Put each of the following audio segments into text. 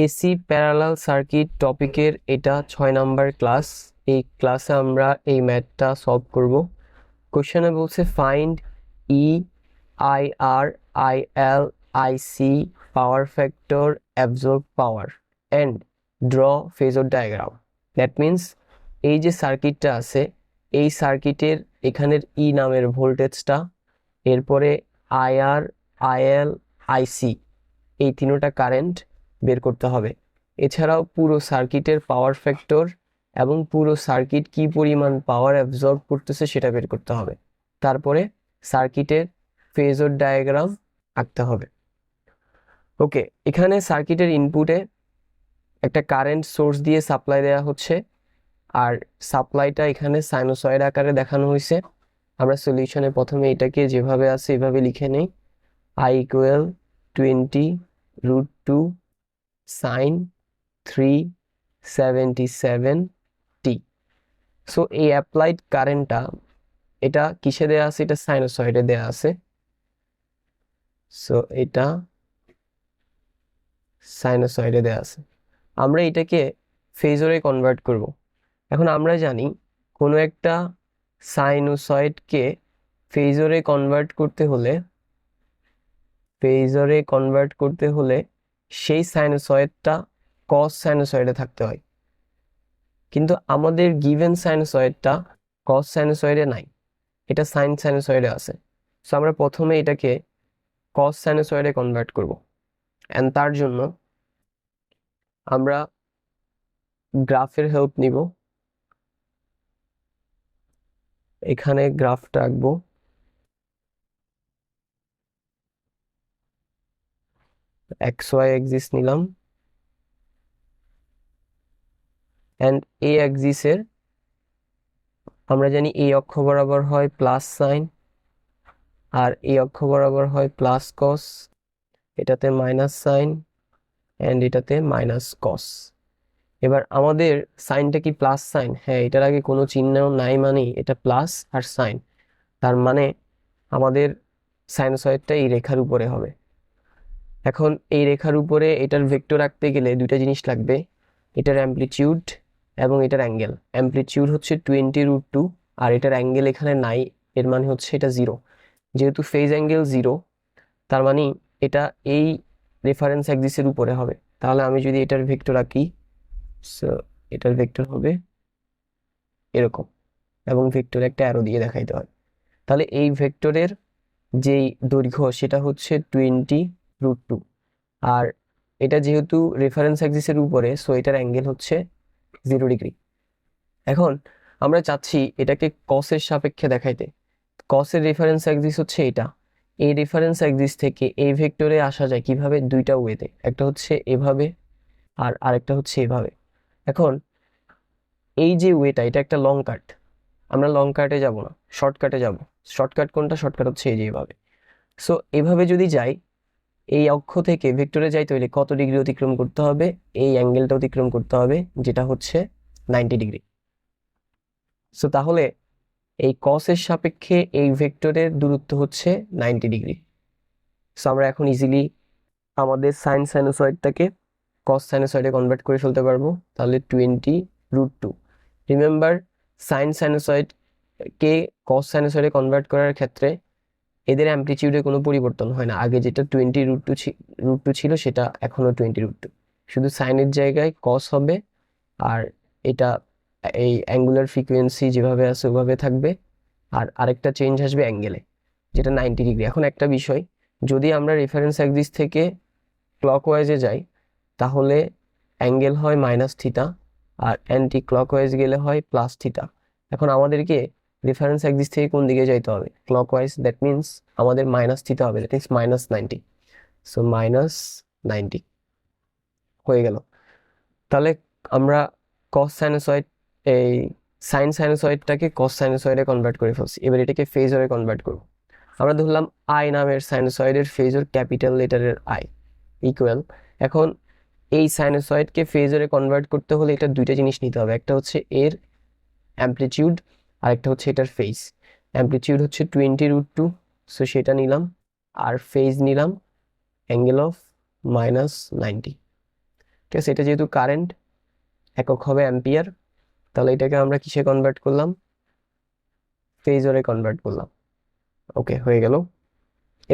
AC parallel circuit টপিকের এটা 6 number class. এই ক্লাসে আমরা এই ম্যাথটা সলভ করব। কোশ্চেনে বলছে find E, I R, I L, I C power factor, absorb power and draw phasor diagram. That means এই যে সার্কিটটা আছে, এই সার্কিটের এখানের ই নামের ভোল্টেজটা, এরপরে I R, I L, I C এই তিনটা কারেন্ট বের করতে হবে। এছাড়াও পুরো সার্কিটের পাওয়ার ফ্যাক্টর এবং পুরো সার্কিট কি পরিমাণ পাওয়ার অ্যাবজর্ব করতেছে সেটা বের করতে হবে। তারপরে সার্কিটের ফেজর ডায়াগ্রাম আঁকতে হবে। ওকে, এখানে সার্কিটের ইনপুটে একটা কারেন্ট সোর্স দিয়ে সাপ্লাই দেওয়া হচ্ছে, আর সাপ্লাইটা এখানে সাইনোসয়েড আকারে দেখানো হয়েছে। আমরা সলিউশনে প্রথমে এটাকে যেভাবে আছে এভাবে লিখে নেই। I equal 20√2 sine 377t। So এই অ্যাপ্লাইড কারেন্টটা এটা কিসে দেয়া আছে? এটা সাইনোসয়েডে দেয়া আছে। সো এটা সাইনোসয়েডে দেয়া আছে। আমরা এটাকে ফেজরে কনভার্ট করব। এখন আমরা জানি কোনো একটা সাইনোসয়েডকে ফেজরে কনভার্ট করতে হলে সেই সাইনোসয়েডটা কস সাইনোসয়েডে থাকতে হয়, কিন্তু আমাদের গিভেন সাইনোসয়েডটা কস সাইনোসয়েডে নাই, এটা সাইন সাইনোসয়েডে আছে। সো আমরা প্রথমে এটাকে কস সাইনোসয়েডে কনভার্ট করব, এন্ড তার জন্য আমরা গ্রাফের হেল্প নিব। এখানে গ্রাফটা আঁকবো। এক্স ওয়াই অ্যাক্সিস নিলাম, এন্ড এই অ্যাক্সিসের আমরা জানি এই অক্ষ বরাবর হয় প্লাস সাইন, আর এই অক্ষ বরাবর হয় প্লাস কস, এটাতে মাইনাস সাইন এন্ড এটাতে মাইনাস কস। এবার আমাদের সাইনটা কি প্লাস সাইন? হ্যাঁ, এটার আগে কোনো চিহ্ন নাই, মানে এটা প্লাস আর সাইন, তার মানে আমাদের সাইনোসয়েডটা এই রেখার উপরে হবে। এখন এই রেখার উপরে এটার ভেক্টর রাখতে গেলে দুইটা জিনিস লাগবে, এটার অ্যামপ্লিটিউড এবং এটার অ্যাঙ্গেল। অ্যামপ্লিটিউড হচ্ছে 20√2, আর এটার অ্যাঙ্গেল এখানে নাই, এর মানে হচ্ছে এটা 0। যেহেতু ফেজ অ্যাঙ্গেল 0, তার মানে এটা এই রেফারেন্স অ্যাক্সিসের উপরে হবে। তাহলে আমি যদি এটার ভেক্টর আঁকি, সো এটার ভেক্টর হবে এরকম, এবং ভেক্টর একটা অ্যারো দিয়ে দেখাইতে হয়। তাহলে এই ভেক্টরের যেই দৈর্ঘ্য সেটা হচ্ছে 20√2, আর এটা যেহেতু রেফারেন্স অ্যাক্সিসের উপরে, সো এটার অ্যাঙ্গেল হচ্ছে 0 ডিগ্রি। এখন আমরা চাচ্ছি এটাকে কসের সাপেক্ষে দেখাইতে। কসের রেফারেন্স অ্যাক্সিস হচ্ছে এটা। এই রেফারেন্স অ্যাক্সিস থেকে এই ভেক্টরে আসা যায় কিভাবে? দুইটা ওয়েতে, একটা হচ্ছে এভাবে আর আরেকটা হচ্ছে এভাবে। এখন এই যে ওয়েটা, এটা একটা লং কাট, আমরা লং কাটে যাব না, শর্টকাটে যাব। শর্টকাট কোনটা? শর্টকাট হচ্ছে এই যে এভাবে। সো এভাবে যদি যাই, এই অক্ষ থেকে ভেক্টরে যাইতে হলে কত ডিগ্রি অতিক্রম করতে হবে? এই অ্যাঙ্গেলটা অতিক্রম করতে হবে, যেটা হচ্ছে 90 ডিগ্রি। সো তাহলে এই কসের সাপেক্ষে এই ভেক্টরের দূরত্ব হচ্ছে 90 ডিগ্রি। সো আমরা এখন ইজিলি আমাদের সাইন সাইনোসয়েডটাকে কস সাইনোসয়েডে কনভার্ট করে ফেলতে পারবো। তাহলে 20√2। রিমেম্বার, সাইন সাইনোসয়েডকে কস সাইনোসয়েডে কনভার্ট করার ক্ষেত্রে এদের অ্যামপ্লিটিউডে কোনো পরিবর্তন হয় না। আগে যেটা 20√2 ছিল সেটা এখনো 20√2, শুধু সাইনের জায়গায় কস হবে, আর এটা এই অ্যাঙ্গুলার ফ্রিকোয়েন্সি যেভাবে আছে ওভাবে থাকবে, আর আরেকটা চেঞ্জ আসবে অ্যাঙ্গেলে, যেটা 90 ডিগ্রি। এখন একটা বিষয়, যদি আমরা রেফারেন্স অ্যাক্সিস থেকে ক্লকওয়াইজে যাই, তাহলে অ্যাঙ্গেল হয় মাইনাস থিটা, আর অ্যান্টি ক্লকওয়াইজ গেলে হয় প্লাস থিটা। এখন আমাদেরকে রেফারেন্স অ্যাক্সিস থেকে কোন দিকে যাইতে হবে? ক্লকওয়াইজ। দ্যাট মিন্স আমাদের মাইনাস থিটা হবে, দ্যাট মিন্স -90। সো -90 হয়ে গেল। তাহলে আমরা কস সাইনোসয়েড, এই সাইন সাইনোসয়েডটাকে কস সাইনোসয়েডে কনভার্ট করে ফেলছি। এবার এটাকে ফেজরে কনভার্ট করব। আমরা ধরলাম আই নামের সাইনোসয়েডের ফেজর ক্যাপিটাল লেটারের আই ইকুয়াল। এখন এই সাইনোসয়েডকে ফেজরে কনভার্ট করতে হলে এটা দুইটা জিনিস নিতে হবে, একটা হচ্ছে এর অ্যামপ্লিটিউড, আর একটা হচ্ছে এটার ফেজ। অ্যামপ্লিটিউড হচ্ছে 20√2, সো সেটা নিলাম, আর ফেজ নিলাম অ্যাঙ্গেল অফ -90। ঠিক আছে, এটা যেহেতু কারেন্ট, একক হবে অ্যাম্পিয়ার, তাহলে এটাকে আমরা কিসে কনভার্ট করলাম, ফেজরে কনভার্ট করলাম। ওকে, হয়ে গেল।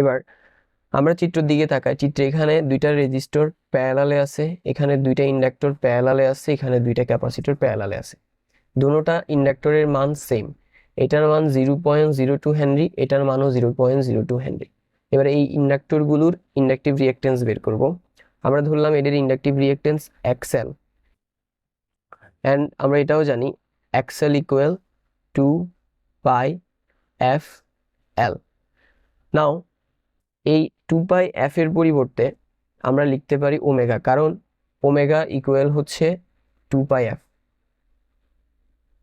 এবার আমরা চিত্রের দিকে তাকাই, চিত্রে এখানে দুইটা রেজিস্টর প্যারালালে আছে, এখানে দুইটা ইন্ডাক্টর প্যারালালে আছে, এখানে দুইটা ক্যাপাসিটর প্যারালালে আছে, দুটোটা ইন্ডাক্টরের মান সেম, এটার মান 0.02 হেনরি, এটার মানও 0.02 হেনরি। এবার এই ইন্ডাক্টরগুলোর ইন্ডাকটিভ রিঅ্যাকটেন্স বের করব। আমরা ধরলাম এদের ইন্ডাকটিভ রিঅ্যাকটেন্স এক্সএল, অ্যান্ড আমরা এটাও জানি এক্সএল ইকুয়াল 2 পাই এফ এল। নাও এই 2 পাই এফ এর পরিবর্তে আমরা লিখতে পারি ওমেগা, কারণ ওমেগা ইকুয়াল হচ্ছে 2 পাই এফ।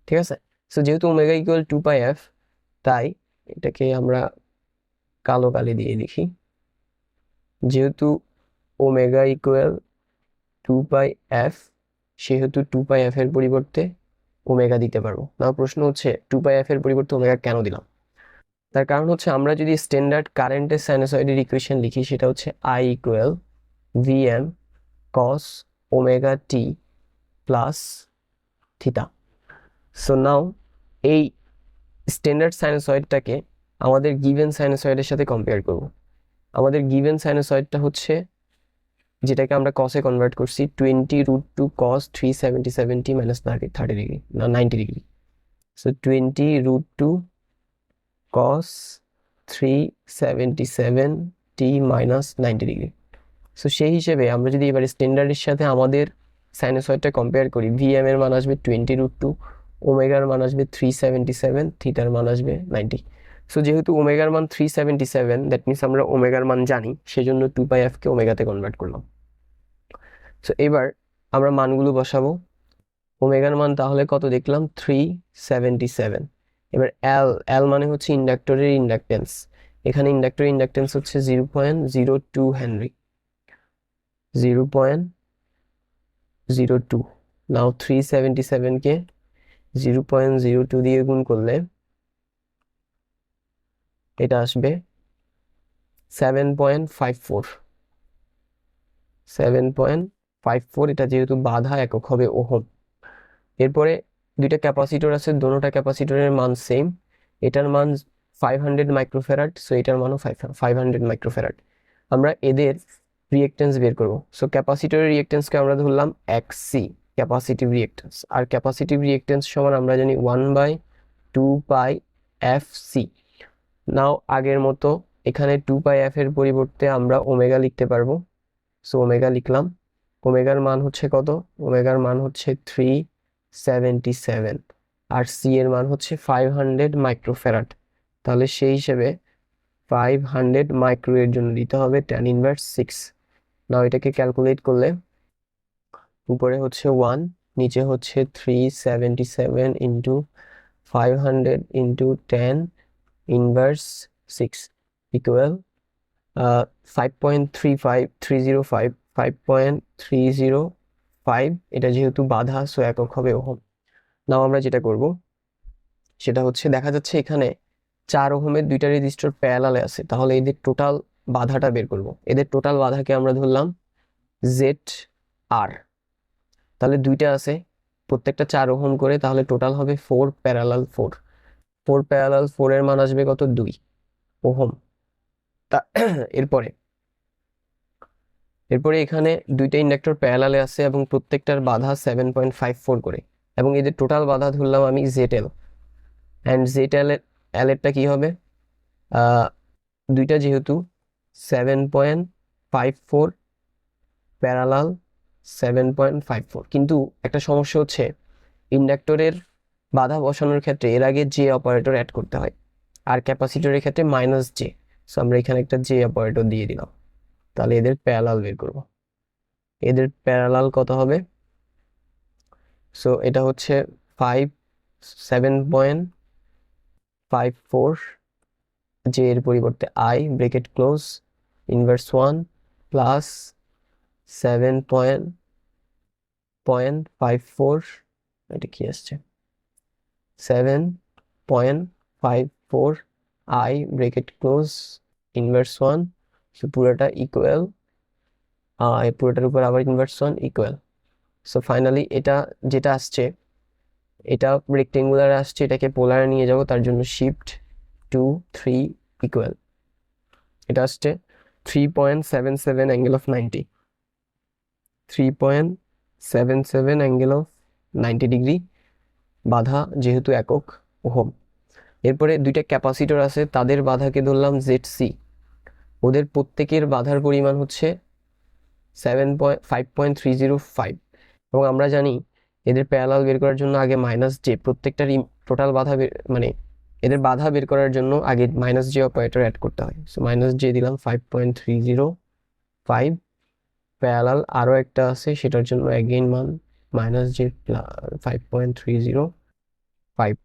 ঠিক আছে, সো যেহেতু ওমেগা ইকুয়াল 2 পাই এফ, তাই এটাকে আমরা কালো কালি দিয়ে লিখি। যেহেতু ওমেগা ইকুয়াল 2 পাই এফ, সেহেতু 2 পাই এফ এর পরিবর্তে ওমেগা দিতে পারবো না। প্রশ্ন হচ্ছে 2 পাই এফ এর পরিবর্তে ওমেগা কেন দিলাম? তার কারণ হচ্ছে আমরা যদি স্ট্যান্ডার্ড কারেন্টের সাইনোসয়েডের ইকুয়েশন লিখি, সেটা হচ্ছে I equal VM cos omega t plus theta. So now এই স্ট্যান্ডার্ড সাইনোসয়েডটাকে আমাদের গিভেন সাইনোসয়েডের সাথে কম্পেয়ার করব। আমাদের গিভেন সাইনোসয়েডটা হচ্ছে, যেটাকে আমরা কসে কনভার্ট করছি, 20√2 cos 377t মাইনাস 30 ডিগ্রি, না 90 degree. So 20√2 cos 377t minus 90 degree. So সেই হিসেবে আমরা যদি এবার স্ট্যান্ডার্ডের সাথে আমাদের সাইনোসয়েডটা কম্পেয়ার করি, ভিএম এর মান আসবে 20√2, ওমেগার মান আসবে 377, থিটার মান আসবে 90। সো যেহেতু ওমেগার মান 377, দ্যাট মিনস আমরা ওমেগার মান জানি, সেজন্য 2 পাই এফ কে ওমেগাতে কনভার্ট করলাম। সো এবার আমরা মানগুলো বসাবো। ওমেগার মান তাহলে কত দেখলাম, 377। এবার এল, এল মানে হচ্ছে ইন্ডাক্টরের ইন্ডাকটেন্স, এখানে ইন্ডাক্টরের ইন্ডাকটেন্স হচ্ছে 0.02 হেনরি, 0.02। নাও 377কে 0.02 দিয়ে গুণ করলে এটা আসবে 7.54, 7.54। এটা যেহেতু বাধা, একক হবে ওহম। এরপরে দুইটা ক্যাপাসিটর আছে, দোনোটা ক্যাপাসিটরের মান সেম, এটার মান 500 মাইক্রোফ্যারাড, সো এটার মানও 500 মাইক্রোফ্যারাড। আমরা এদের রিঅ্যাকটেন্স বের করব। সো ক্যাপাসিটরের রিঅ্যাকটেন্সকে আমরা ধরলাম এক্সসি, ক্যাপাসিটিভ রিঅ্যাকটেন্স, আর ক্যাপাসিটিভ রিঅ্যাকটেন্স সমান আমরা জানি 1/2 পাই এফ সি। নাও আগের মতো এখানে 2 পাই এফ এর পরিবর্তে আমরা ওমেগা লিখতে পারবো। সো ওমেগা লিখলাম, ওমেগার মান হচ্ছে কত, ওমেগার মান হচ্ছে 377, আর সি এর মান হচ্ছে 500 মাইক্রোফ্যারাড। তাহলে সেই হিসেবে 500 মাইক্রো এর জন্য দিতে হবে tan ইনভার্স 6। নাও এটাকে ক্যালকুলেট করলে উপরে হচ্ছে 1, নিচে হচ্ছে 377 into 500 into tan inverse 6 equal 5.305, 5.305। এটা যেহেতু বাধা, সো একক হবে ওহম। নাও আমরা যেটা করব সেটা হচ্ছে, দেখা যাচ্ছে এখানে 4 ওহমের দুইটা রেজিস্টর প্যারালালে আছে, তাহলে এদের টোটাল বাধাটা বের করব। এদের টোটাল বাধাকে আমরা ধরলাম জেড আর, তাহলে দুইটা আছে, প্রত্যেকটা 4 ওহম করে, তাহলে টোটাল হবে 4 প্যারালাল 4। 4 প্যারালাল 4 এর মান আসবে কত, 2 ওহম। তা এরপরে এখানে দুইটা ইন্ডাক্টর প্যারালালে আছে এবং প্রত্যেকটার বাধা 7.54 করে, এবং এদের টোটাল বাধা ধরলাম আমি Z L, and Z L এরটা কি হবে, দুইটা যেহেতু 7.54 প্যারালাল 7.54, কিন্তু একটা সমস্যা হচ্ছে ইন্ডাক্টরের বাধা বসানোর ক্ষেত্রে এর আগে জে অপারেটর অ্যাড করতে হয়, আর ক্যাপাসিটরের ক্ষেত্রে মাইনাস জে। সো আমরা এখানে একটা জে অপারেটর দিয়ে দিলাম। তাহলে এদের প্যারালাল বের করব, এদের প্যারালাল কত হবে। সো এটা হচ্ছে 7.54, জে এর পরিবর্তে I, bracket close, inverse 1 plus 7.54, এটা কি আসছে, 7.54 আই, ব্রেকেট ক্লোজ, ইনভার্স 1, পুরোটা ইকুয়াল, পুরোটার উপর আবার ইনভার্স 1 ইকুয়াল সো ফাইনালি এটা যেটা আসছে, এটা রেক্টেঙ্গুলার আসছে, এটাকে পোলার নিয়ে যাব, তার জন্য শিফট 2 3 ইকুয়াল, এটা আসছে 3.77 angle of 90, 3.77 angle of 90 degree, বাধা যেহেতু একক ওহম। এরপরে দুইটা ক্যাপাসিটর আছে, তাদের বাধাকে ধরলাম ZC, ওদের প্রত্যেকের বাধার পরিমাণ হচ্ছে 5.305, এবং আমরা জানি এদের প্যারালাল বের করার জন্য আগে মাইনাস জে, প্রত্যেকটার টোটাল বাধা মানে এদের বাধা বের করার জন্য আগে মাইনাস জে অপারেটর অ্যাড করতে হয়। সো মাইনাস জে দিলাম 5.305, প্যারালাল আরও একটা আছে সেটার জন্য অ্যাগেইন মান মাইনাস জে 5.305।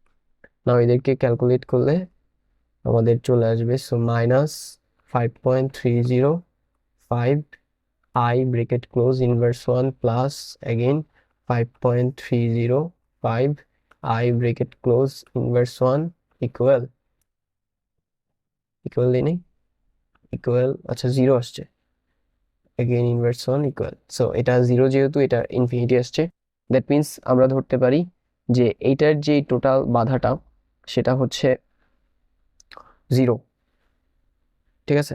নাও এদেরকে ক্যালকুলেট করলে আমাদের চলে আসবে, so minus 5.305 I bracket close inverse 1 plus again 5.305 I bracket close inverse 1 equal নেই, equal আচ্ছা 0 আসছে, again inverse 1 equal, so এটা 0 যেহেতু এটা ইনফিনিটি আসছে, দ্যাট মিন্স আমরা ধরতে পারি যে এইটার যে টোটাল বাধাটা সেটা হচ্ছে 0। ঠিক আছে,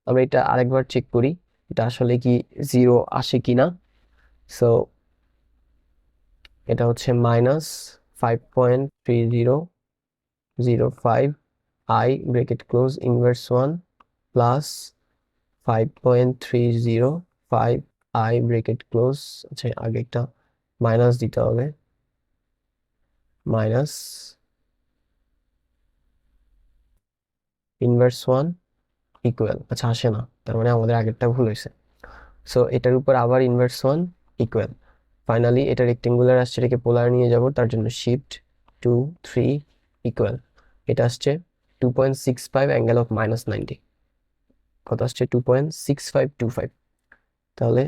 আমরা এটা আরেকবার চেক করি এটা আসলে কি 0 আসে কিনা। সো এটা হচ্ছে minus 5.3005 I bracket close inverse 1 plus 5.305 I bracket close, আচ্ছা আগে একটা মাইনাস দিতে হবে, মাইনাস ইনভার্স 1 ইকুয়াল, আচ্ছা আসে না, তার মানে আমাদের আগেরটা ভুল হয়েছে। সো এটার উপর আবার ইনভার্স 1 ইকুয়াল, ফাইনালি এটা রেক্টেঙ্গুলার আসছে, এটাকে পোলার নিয়ে যাব, তার জন্য শিফট 2 3 ইকুয়াল, এটা আসছে 2.65 অ্যাঙ্গেল অফ মাইনাস 90, কত আসছে 2.6525, তাহলে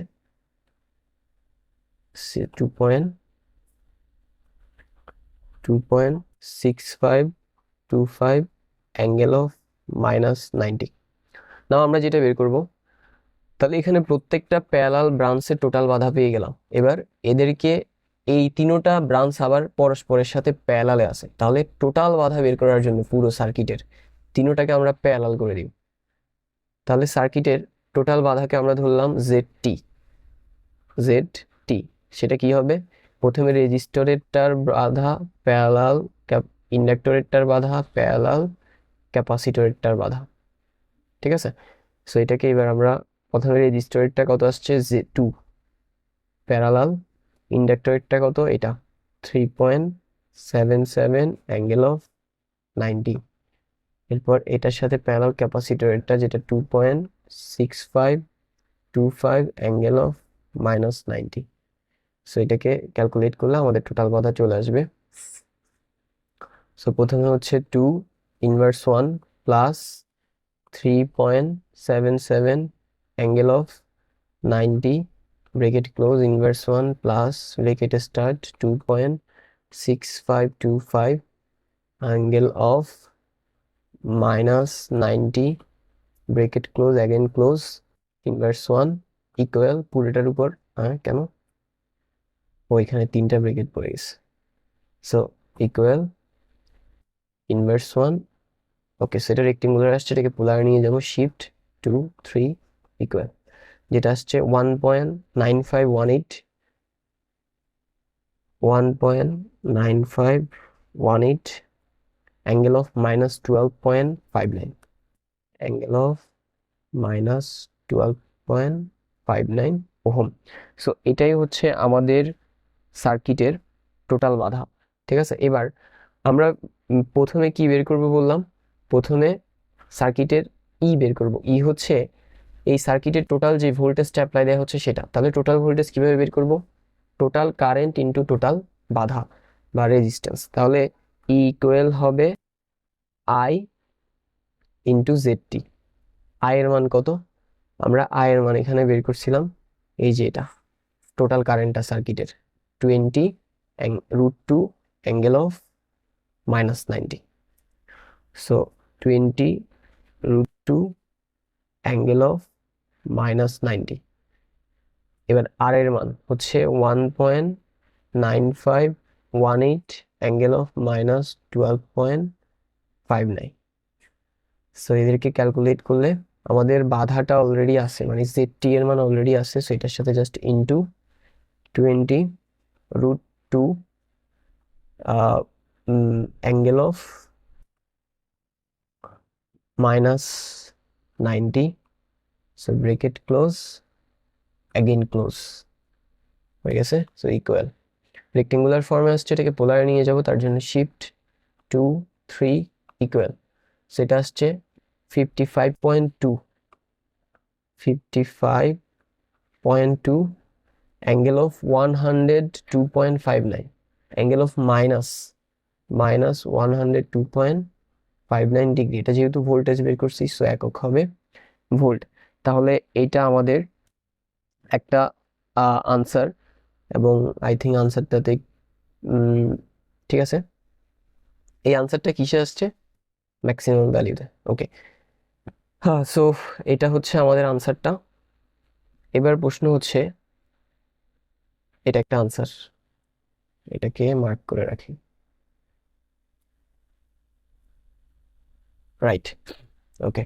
2.6525 অ্যাঙ্গেল অফ মাইনাস 90। নাও আমরা যেটা বের করব, তাহলে এখানে প্রত্যেকটা প্যারালাল ব্রাঞ্চের টোটাল বাধা পেয়ে গেলাম। এবার এদেরকে এই তিনোটা ব্রাঞ্চ আবার পরস্পরের সাথে প্যারালালে আছে, তাহলে টোটাল বাধা বের করার জন্য পুরো সার্কিটের তিনোটাকে আমরা প্যারালাল করে দিব। তাহলে সার্কিটের টোটাল বাধাকে আমরা ধরলাম ZT, সেটা কি হবে, প্রথমে রেজিস্টরেরটার বাধা প্যারালাল, ইন্ডাক্টরেরটার বাধা প্যারালাল, ক্যাপাসিটরেরটার বাধা। ঠিক আছে, সো এটাকে এবার আমরা প্রথমে রেজিস্টরেরটা কত আসছে Z2 প্যারালাল, ইন্ডাক্টরেরটা কত, এটা 3.77 অ্যাঙ্গেল অফ 90, এরপর এটার সাথে প্যারালাল ক্যাপাসিটরেরটা যেটা 2.6525 অ্যাঙ্গেল অফ মাইনাস 90। সো এটাকে ক্যালকুলেট করলে আমাদের টোটাল বাধা চলে আসবে। সো প্রথমে হচ্ছে 2 inverse 1 plus 3.77 angle of 90 bracket close inverse 1 plus bracket start 2.6525 angle of minus 90 bracket close again close inverse 1 equal, পুরোটার উপর কেন ওইখানে 3টা ব্রেকেট পড়ে গেছে, সো ইকুয়াল ইনভার্স 1, ওকে সেটা রেক্টেঙ্গুলার আসছে, এটাকে পোলার নিয়ে যাব, শিফট 2 3 ইকুয়াল, যেটা আসছে 1.9518 angle of minus 12.59, angle of minus 12.59 ohm. So এটাই হচ্ছে আমাদের সার্কিটের টোটাল বাধা। ঠিক আছে, এবার আমরা প্রথমে কি বের করব বললাম, প্রথমে সার্কিটের বের করব, হচ্ছে এই সার্কিটের টোটাল যে ভোল্টেজটা অ্যাপ্লাই দেওয়া হচ্ছে সেটা। তাহলে টোটাল ভোল্টেজ কিভাবে বের করব, টোটাল কারেন্ট ইনটু টোটাল বাধা বা রেজিস্ট্যান্স, তাহলে ইকুয়াল হবে I ইনটু ZT। I এর মান কত, আমরা I এর মান এখানে বের করছিলাম, এই যে এটা টোটাল কারেন্টটা সার্কিটের 20√2 angle of minus 90, so 20√2 angle of minus 90, এবার আর এর মান হচ্ছে 1.9518 অ্যাঙ্গেল অফ -12.59। সো এদেরকে ক্যালকুলেট করলে আমাদের বাধাটা অলরেডি আছে, মানে জেডটি এর মান অলরেডি আছে, সো এটার সাথে just into 20√2 angle of -90, so bracket close, again close হয়ে গেছে। সো ইকুয়াল রেক্টেঙ্গুলার ফর্মে আসছে, এটাকে পোলারে নিয়ে যাব, তার জন্য শিফট 2 3 ইকুয়াল, সেটা আসছে 55.2 angle of 102.59 angle of -102.59 degree. এটা যেহেতু ভোল্টেজ বের করছি, সো একক হবে ভোল্ট। তাহলে এটা আমাদের একটা আনসার, এবং আই থিঙ্ক আনসারটাতে ঠিক আছে, এই আনসারটা কিসে আসছে? ম্যাক্সিমাম ভ্যালুতে। ওকে, হ্যাঁ, সো এটা হচ্ছে আমাদের আনসারটা। এবার প্রশ্ন হচ্ছে, এটা একটা আনসার, এটাকে মার্ক করে রাখি, রাইট। ওকে,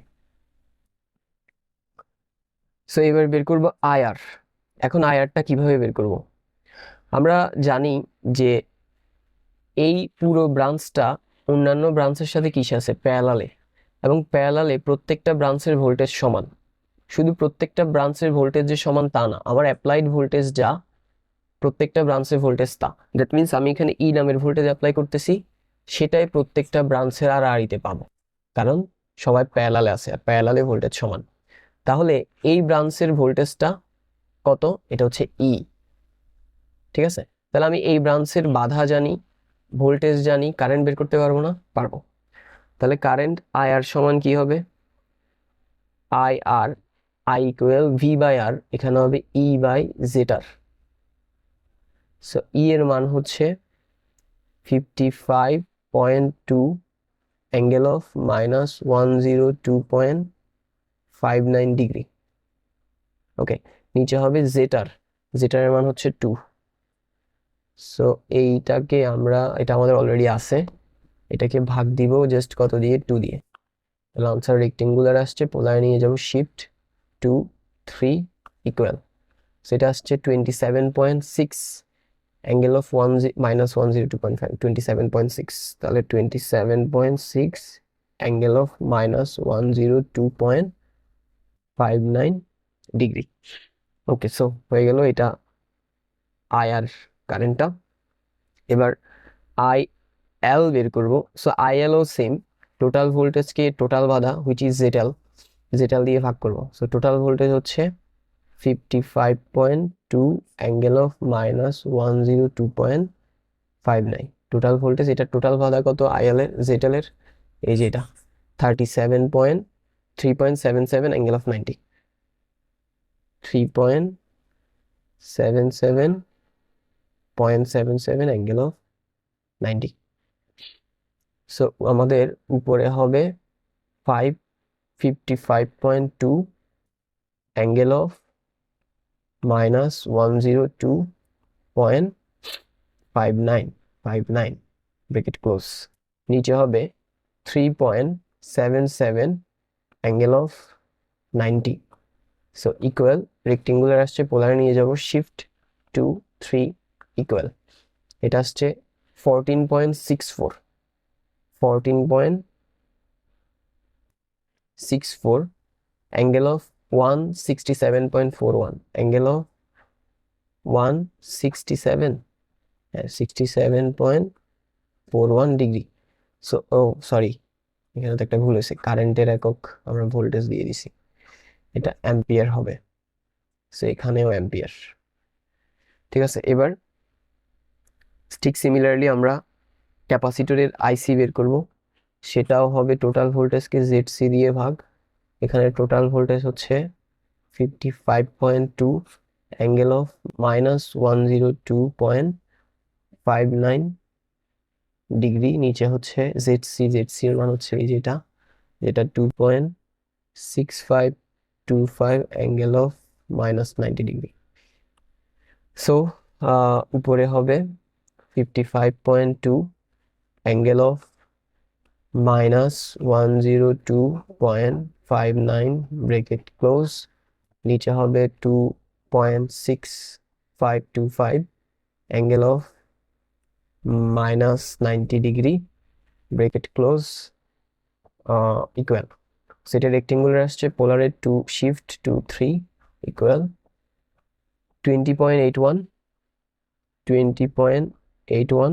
সো এবার বের করব আইআর। এখন আইআরটা কিভাবে বের করব? আমরা জানি যে এই পুরো ব্রাঞ্চটা অন্যান্য ব্রাঞ্চের সাথে কিসে আছে? প্যারালালে, এবং প্যারালালে প্রত্যেকটা ব্রাঞ্চের ভোল্টেজ সমান। শুধু প্রত্যেকটা ব্রাঞ্চের ভোল্টেজ যে সমান তা না, আমার অ্যাপ্লাইড ভোল্টেজ যা, প্রত্যেকটা ব্রাঞ্চের ভোল্টেজ তা। দ্যাট মিনস আমি এখানে ই নামের ভোল্টেজ অ্যাপ্লাই করতেছি, সেটাই প্রত্যেকটা ব্রাঞ্চের আর আরিতে পাবো, কারণ সবাই প্যারালালে আছে আর প্যারালালে ভোল্টেজ সমান। তাহলে এই ব্রাঞ্চের ভোল্টেজটা কত? এটা হচ্ছে ই, ঠিক আছে। তাহলে আমি এই ব্রাঞ্চের বাধা জানি, ভোল্টেজ জানি, কারেন্ট বের করতে পারবো না? পারবো। তাহলে কারেন্ট আইআর সমান কি হবে? IR, I equal V by R, এখানে হবে E by Z R. So E এর মান হচ্ছে 55.2 অ্যাঙ্গেল অফ -102.59 ডিগ্রি। ওকে, নিচে হবে জেটার, জেটার এর মান হচ্ছে 2। সো এইটাকে আমরা, এটা আমাদের অলরেডি আছে, এটাকে ভাগ দিব জাস্ট কত দিয়ে? 2 দিয়ে। তাহলে আনসার রেক্টেঙ্গুলার আসছে, পোলার নিয়ে যাব, শিফট 2 3 ইকুয়াল, সেটা আসছে 27.6 অ্যাঙ্গেল অফ -102.5, 27.6। তাহলে 27.6 angle of -102.59 degree. Okay, so হয়ে গেল এটা আইআর কারেন্টটা। এবার আই এল বের করব। সো আই এল ও সেম, টোটাল ভোল্টেজকে টোটাল বাধা হুইচ ইজ জেড এল দিয়ে ভাগ করব। সো টোটাল ভোল্টেজ হচ্ছে 55.2 অ্যাঙ্গেল অফ -102.59 টোটাল ভোল্টেজ। এটা টোটাল বাধা কত আইএল এর, জেড এর? এই যে এটা 3.77 angle of 90, 3.77 angle of 90। So আমাদের উপরে হবে 55.2 অ্যাঙ্গেল অফ -102.59 ব্রেকেট ক্লোজ, নিচে হবে 3.77 angle of 90। So equal rectangular আসছে, পোলার নিয়ে যাব, শিফট 2 3 ইকুয়াল, এটা আসছে 14.64 angle of 167.41 angle of 167.41 degree. So oh sorry, এখানে তো একটা ভুল হয়েছে, কারেন্টের একক আমরা ভোল্টেজ দিয়ে দিছি, এটা অ্যাম্পিয়ার হবে। সো এখানেও অ্যাম্পিয়ার, ঠিক আছে। এবার ঠিক সিমিলারলি আমরা ক্যাপাসিটরের আইসি বের করব, সেটাও হবে টোটাল ভোল্টেজকে জেড-সি দিয়ে ভাগ। এখানে টোটাল ভোল্টেজ হচ্ছে 55.2 অ্যাঙ্গেল অফ -102.59 ডিগ্রি, নিচে হচ্ছে জেড-সি, জেড-সি এর মান হচ্ছে এই যেটা, যেটা 2.6525 অ্যাঙ্গেল অফ -90 ডিগ্রি। সো উপরে হবে 55.2 অ্যাঙ্গেল অফ -102.59 ব্রেকেট ক্লোজ, নিচে হবে 2.6525 angle of -90 degree bracket close equal. সেটা রেক্টেঙ্গুলার আসছে, পোলারের 2 shift 2 3 equal 20.81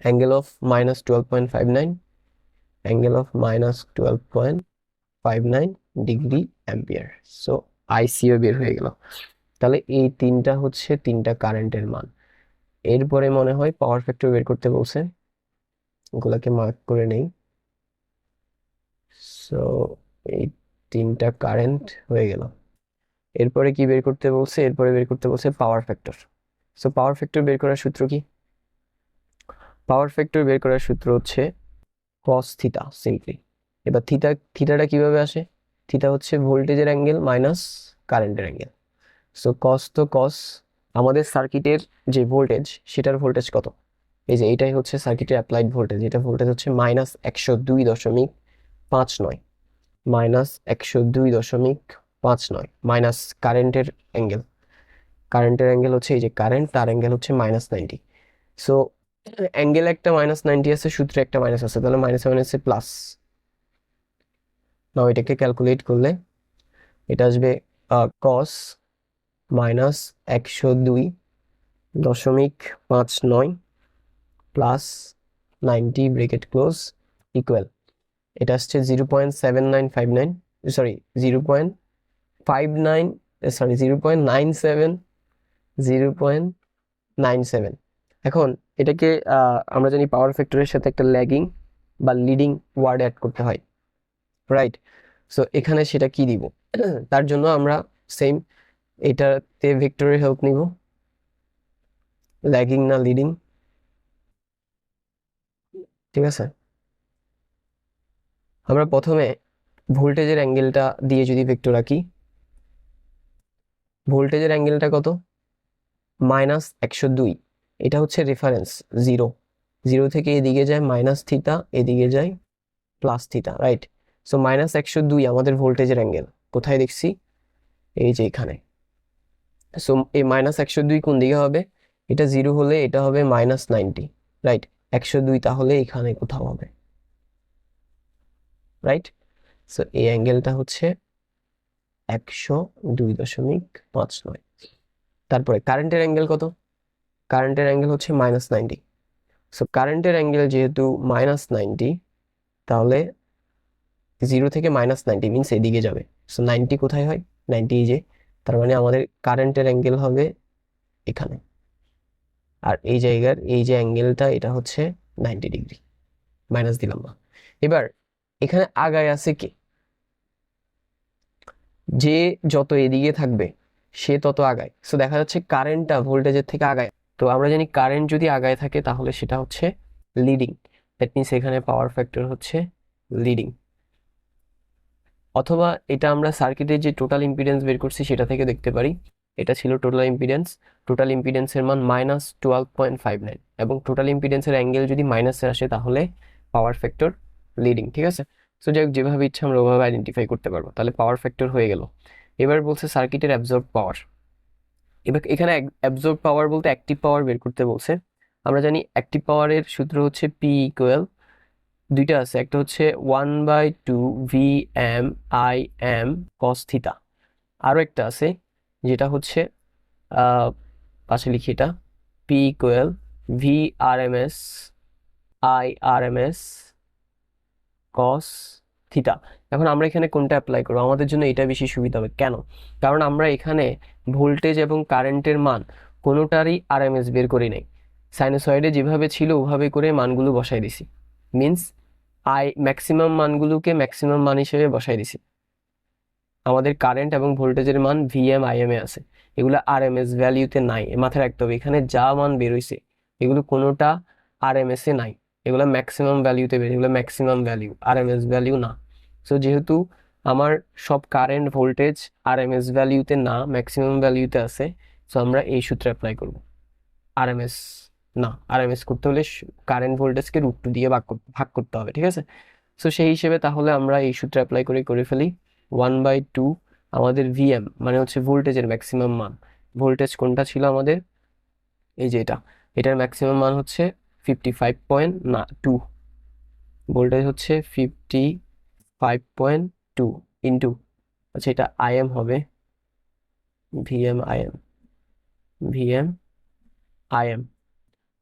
angle of -12.59 angle of -12.59 degree ampere. So ICO বের হয়ে গেল। তাহলে এই তিনটা হচ্ছে তিনটা কারেন্টের মান। এরপরে মনে হয় পাওয়ার ফ্যাক্টর বের করতে বলছে, ওগুলাকে মার্ক করে নেই। সো এই তিনটা কারেন্ট হয়ে গেল। এরপরে কি বের করতে বলছে? এরপরে বের করতে বলছে power factor. So power factor বের করার সূত্র কি? পাওয়ার ফ্যাক্টর বের করার সূত্র হচ্ছে cos থিটা সিম্পলি। এবার থিটাটা কিভাবে আসে? থিটা হচ্ছে ভোল্টেজের অ্যাঙ্গেল মাইনাস কারেন্টের অ্যাঙ্গেল। সো কস তো কস, আমাদের সার্কিটের যে ভোল্টেজ সেটার ভোল্টেজ কত? এই যে এইটাই হচ্ছে সার্কিটের অ্যাপ্লাইড ভোল্টেজ, এটা ভোল্টেজ হচ্ছে -102.59 -102.59 মাইনাস কারেন্টের অ্যাঙ্গেল। কারেন্টের অ্যাঙ্গেল হচ্ছে এই যে কারেন্ট, তার অ্যাঙ্গেল হচ্ছে -90। সো অ্যাঙ্গেল একটা -90 আছে, সূত্রে একটা মাইনাস আছে, তাহলে মাইনাস মাইনাসে প্লাস। নাও এটাকে ক্যালকুলেট করলে এটা আসবে কস -102.59 প্লাস 90 ব্রেকেট ক্লোজ ইকুয়াল, এটা আসছে 0.7959, সরি 0.59, সরি 0.97, 0.97। এখন এটাকে আমরা জানি পাওয়ার ফ্যাক্টরের সাথে একটা ল্যাগিং বা লিডিং ওয়ার্ড অ্যাড করতে হয়, রাইট? সো এখানে সেটা কি দিব? তার জন্য আমরা সেম এটাতে ভেক্টরের হেল্প নিব, ল্যাগিং না লিডিং, ঠিক আছে? আমরা প্রথমে ভোল্টেজের অ্যাঙ্গেলটা দিয়ে যদি ভেক্টর আঁকি, ভোল্টেজের অ্যাঙ্গেলটা কত? -102। এটা হচ্ছে রেফারেন্স, জিরো, জিরো থেকে এদিকে যায় মাইনাস থিটা, এদিকে যায় প্লাস থিটা, রাইট? সো -102 আমাদের ভোল্টেজের অ্যাঙ্গেল। কোথায় দেখছি? এই যে এখানে। সো এই -102 কোন দিকে হবে? এটা জিরো হলে এটা হবে -90, রাইট? 102 তাহলে এখানে কোথাও হবে, রাইট? সো এই অ্যাঙ্গেলটা হচ্ছে 102.59। তারপরে কারেন্টের অ্যাঙ্গেল কত? কারেন্টের অ্যাঙ্গেল হচ্ছে -90। সো কারেন্টের অ্যাঙ্গেল যেহেতু -90, তাহলে জিরো থেকে -90 মিনস এদিকে যাবে। সো 90 কোথায় হয়? 90 এই যে, তার মানে আমাদের কারেন্টের অ্যাঙ্গেল হবে এখানে। আর এই জায়গার এই যে অ্যাঙ্গেলটা, এটা হচ্ছে 90 ডিগ্রি, মাইনাস দিলাম না। এবার এখানে আগায় আছে কে? যে যত এদিকে থাকবে সে তত আগায়। সো দেখা যাচ্ছে কারেন্টটা ভোল্টেজের থেকে আগায়। তো আমরা জানি কারেন্ট যদি আগায় থাকে তাহলে সেটা হচ্ছে লিডিং, দ্যাট মিনস এখানে পাওয়ার ফ্যাক্টর হচ্ছে লিডিং। অথবা এটা আমরা সার্কিটের যে টোটাল ইম্পিডেন্স বের করছি সেটা থেকে দেখতে পারি। এটা ছিল টোটাল ইম্পিডেন্স, টোটাল ইম্পিডেন্সের মান -12.59, এবং টোটাল ইম্পিডেন্সের অ্যাঙ্গেল যদি মাইনাসে আসে তাহলে পাওয়ার ফ্যাক্টর লিডিং, ঠিক আছে? সো যাই হোক, যেভাবে ইচ্ছা আমরা ওভাবে আইডেন্টিফাই করতে পারবো। তাহলে পাওয়ার ফ্যাক্টর হয়ে গেল। এবার বলছে সার্কিটের অ্যাবজর্ব পাওয়ার। এবার এখানে অ্যাবজর্ব পাওয়ার বলতে অ্যাক্টিভ পাওয়ার বের করতে বলছে। আমরা জানি অ্যাক্টিভ পাওয়ারের সূত্র হচ্ছে P ইকুয়াল, দুইটা আছে, একটা হচ্ছে 1/2 VMIM cos থিটা, আরও একটা আছে যেটা হচ্ছে পাশে লিখি এটা, P equal VRMS IRMS cos theta. এখন আমরা এখানে কোনটা অ্যাপ্লাই করবো? আমাদের জন্য এটা বেশি সুবিধা হবে। কেন? কারণ আমরা এখানে ভোল্টেজ এবং কারেন্টের মান কোনোটারই আরএমএস বের করি নাই, সাইনোসয়েডে যেভাবে ছিল ওভাবে করে মানগুলো বসাই দিছি, মিনস ম্যাক্সিমাম মানগুলোকে ম্যাক্সিমাম মান হিসেবে বসাই দিছি। আমাদের কারেন্ট এবং ভোল্টেজের মান ভিএম আইএম এ আছে, এগুলো আরএমএস ভ্যালিউতে নাই, মাথায় রাখতে হবে। এখানে যা মান বেরোইছে এগুলো কোনোটা আরএমএস এ নাই, এগুলো ম্যাক্সিমাম ভ্যালিউতে বের, এগুলো ম্যাক্সিমাম ভ্যালিউ, আরএমএস ভ্যালিউ না। সো যেহেতু আমার সব কারেন্ট ভোল্টেজ আরএমএস ভ্যালিউতে না, ম্যাক্সিমাম ভ্যালিউতে আছে, সো আমরা এই সূত্র অ্যাপ্লাই করব। আরএমএস না, আরএমএস করতে হলে কারেন্ট ভোল্টেজকে √2 দিয়ে ভাগ করতে হবে, ঠিক আছে। সো সেই হিসেবে তাহলে আমরা এই সূত্র অ্যাপ্লাই করে ফেলি। 1/2 আমাদের ভিএম মানে হচ্ছে ভোল্টেজের ম্যাক্সিমাম মান। ভোল্টেজ কোনটা ছিল আমাদের, এই যে এটার ম্যাক্সিমাম মান হচ্ছে 55.2, ভোল্টেজ হচ্ছে 55.2 ইন্টু, আচ্ছা এটা আইএম হবে, VM IM, VM IM,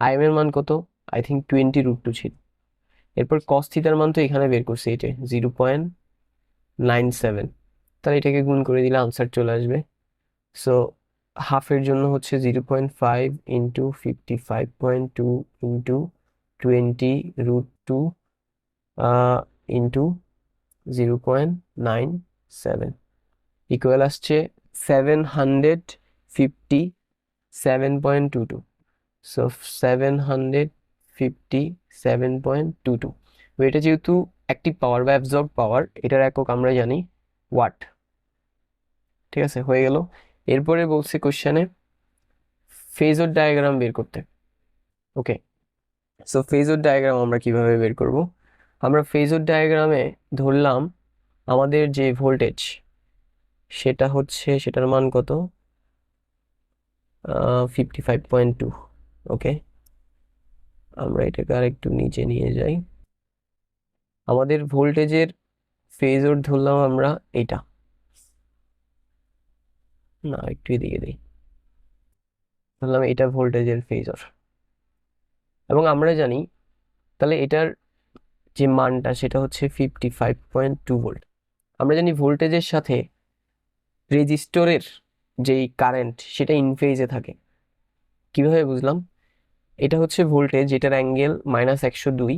IM এর মান কত, আই থিঙ্ক 20√2 ছিল। এরপর কস থিটার মান তো এখানে বের করছি, এটা 0.97, তাহলে এটাকে গুণ করে দিলে আনসার চলে আসবে। সো হাফের জন্য হচ্ছে 0.5 ইন্টু 55.2 ইন্টু 20√2 ইন্টু 0.97 ইকুয়াল আসছে 757.22। সো 757.22। এটা যেহেতু অ্যাক্টিভ পাওয়ার বা অ্যাবজর্ব পাওয়ার, এটার একক আমরা জানি ওয়াট, ঠিক আছে, হয়ে গেল। এরপরে বলছে কোশ্চেনে ফেজর ডায়াগ্রাম বের করতে। ওকে, সো ফেজর ডায়াগ্রাম আমরা কিভাবে বের করব, আমরা ফেজর ডায়াগ্রামে ধরলাম আমাদের যে ভোল্টেজ সেটা হচ্ছে, সেটার মান কত, 55.2। ওকে, আমরা এটাকে আর একটু নিচে নিয়ে যাই। আমাদের ভোল্টেজের ফেজর ধরলাম আমরা এটা, না একটু এদিকে দিই, ধরলাম এটা ভোল্টেজের ফেজর, এবং আমরা জানি তাহলে এটার যে মানটা সেটা হচ্ছে 55.2 ভোল্ট। আমরা জানি ভোল্টেজের সাথে রেজিস্টরের যেই কারেন্ট সেটা ইন ফেজে থাকে। কিভাবে বুঝলাম, এটা হচ্ছে ভোল্টেজ, যেটার অ্যাঙ্গেল -102,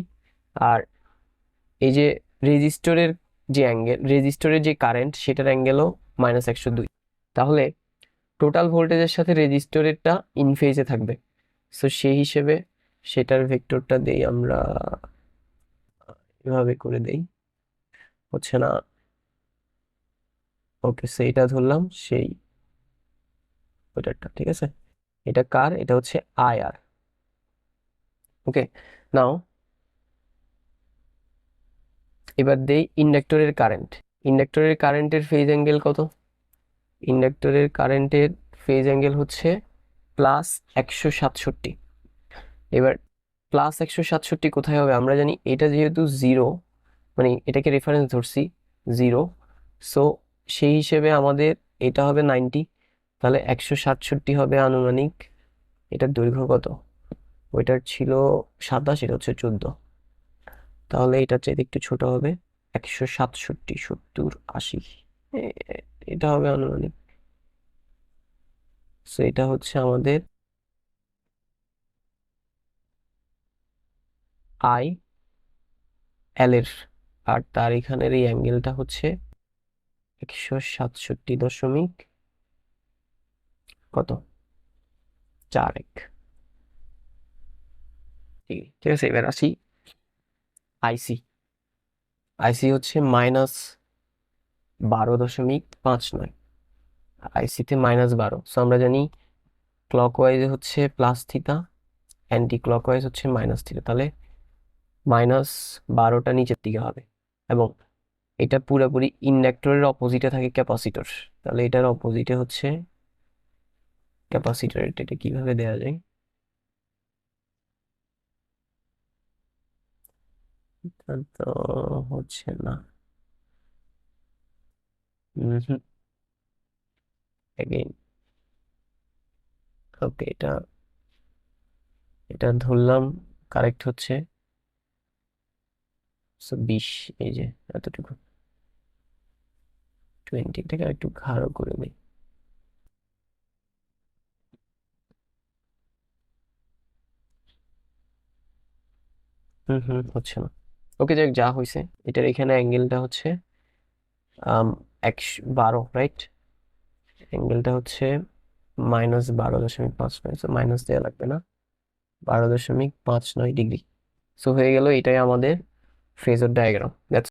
আর এই যে রেজিস্টরের যে অ্যাঙ্গেল, রেজিস্টরের যে কারেন্ট সেটার অ্যাঙ্গেলও -102, তাহলে টোটাল ভোল্টেজের সাথে রেজিস্টরেরটা ইন ফেজে থাকবে। সো সেই হিসেবে সেটার ভেক্টরটা দেই আমরা, এভাবে করে দেই, হচ্ছে না। ওকে, সেইটা ধরলাম, সেই ওইটারটা, ঠিক আছে। এটা কার, এটা হচ্ছে আইআর। ওকে, নাও এবার দেই ইন্ডাক্টরের কারেন্ট। ইন্ডাক্টরের কারেন্টের ফেজ অ্যাঙ্গেল কত, ইন্ডাক্টরের কারেন্টের ফেজ অ্যাঙ্গেল হচ্ছে +167। এবার +167 কোথায় হবে, আমরা জানি এটা যেহেতু জিরো, মানে এটাকে রেফারেন্স ধরছি জিরো, সো সেই হিসেবে আমাদের এটা হবে 90, তাহলে 167 হবে আনুমানিক। এটার দৈর্ঘ্য কত, ওইটার ছিল 27, এটা হচ্ছে 14, তাহলে এটার চাইতে একটু ছোট হবে, 167, 70, 80, এটা হবে আনুমানিক। সো এটা হচ্ছে আমাদের আই এল এর, আর তার এখানের এই অ্যাঙ্গেলটা হচ্ছে 167 কত 4 ঠিক আছে। এবার আসি আইসি। আইসি হচ্ছে -12.59, আইসিতে -12। সো আমরা জানি ক্লকওয়াইজে হচ্ছে +θ, অ্যান্টি ক্লকওয়াইজ হচ্ছে -θ, তাহলে -12টা নিচের দিকে হবে, এবং এটা পুরোপুরি ইন্ডাক্টরের অপোজিটে থাকে ক্যাপাসিটর, তাহলে এটার অপোজিটে হচ্ছে ক্যাপাসিটর। এটা কিভাবে দেওয়া যায়, তো হচ্ছে না, এগেইন। ওকে, এটা এটা ধরলাম কারেক্ট হচ্ছে 20, এই যে এতটুকু 20, এটাকে একটু গাঢ় করে দিই। হচ্ছে না। ওকে, যাক যা হয়েছে, এটার এখানে অ্যাঙ্গেলটা হচ্ছে 112, রাইট, অ্যাঙ্গেলটা হচ্ছে -12.59, মাইনাস দেওয়া লাগবে না, 12.59 ডিগ্রি। সো হয়ে গেল, এটাই আমাদের ফেজর ডায়াগ্রাম।